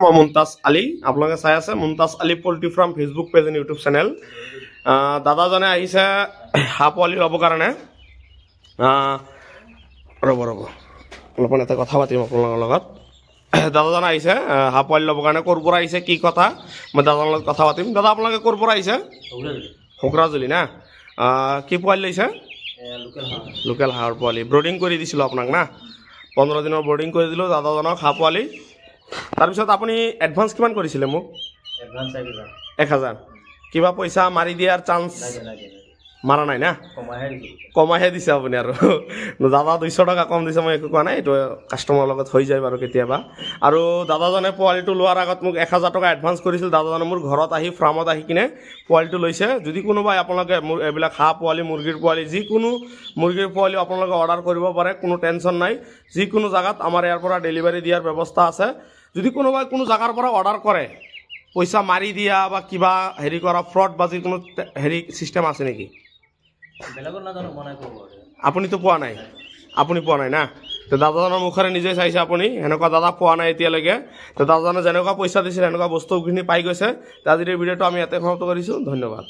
মুমতাজ আলী আপোনালোকে চাই আছে Mumtaz Ali poultry farm Facebook page and YouTube channel দাদাজনে আহিছে হাঁহ পোৱালি ল'বৰ কাৰণে ৰ'ব অলপমান এটা কথা পাতিম আপোনালোকৰ লগত দাদাজন আহিছে হাঁহ পোৱালি ল'বৰ কাৰণে ক'ৰ পৰা আহিছে কি কথা মই দাদাৰ লগত কথা পাতিম দাদা আপোনালোকে ক'ৰ পৰা আহিছে কোকৰাঝালি না কি পোৱালি লৈছে লোকেল হাঁহৰ পোৱালি ব্ৰডিং কৰি দিছিলোঁ আপোনাক না 15 দিনৰ ব্ৰডিং কৰি দিলোঁ দাদাজনক হাঁহ পোৱালি তাৰপিছত আপুনি এডভান্স কিমান কৰিছিলে মোক 1000 কিবা পইচা মাৰি দিয়াৰ চান্স মাৰা নাই না কমাইহে দিছে আপুনি আৰু দাদা 200 টকা কম দিছে মই একো কোৱা নাই এইটো কাষ্টমাৰৰ লগত হৈ যায় বাৰু কেতিয়াবা আৰু দাদাজনে পোৱালিটো লোৱাৰ আগত মোক 1000 টকা এডভান্স কৰিছিল দাদাজনে মোৰ ঘৰত আহি ফাৰ্মত আহি কিনে পোৱালিটো লৈছে যদি কোনোবাই আপোনালোকে এইবিলাক হাঁহ পোৱালি মুৰ্গীৰ পোৱালি যিকোনো মুৰ্গীৰ পোৱালি আপোনালোকে অৰ্ডাৰ কৰিব পাৰে কোনো টেনশ্যন নাই যিকোনো জাগাত আমাৰ ইয়াৰ পৰা ডেলিভাৰী দিয়াৰ ব্যৱস্থা আছে যদি কোনোবাই কোনো জাগাৰ পৰা অৰ্ডাৰ কৰে পইচা মাৰি দিয়া বা কিবা হেৰি কৰা ফ্ৰড বাজি কোনো হেৰি সিস্টেম আছে নেকি আপুনিতো পোৱা নাই আপুনি পোৱা নাই না তো দাদাজনৰ মুখৰে নিজে চাইছে আপুনি এনেকুৱা দাদা পোৱা নাই এতিয়ালৈকে তো দাদাজনে যেনেকুৱা পইচা দিছিল এনেকুৱা বস্তুখিনি পাই গৈছে আজিৰ ভিডিঅ'টো আমি ইয়াতে সমাপ্ত কৰিছোঁ ধন্যবাদ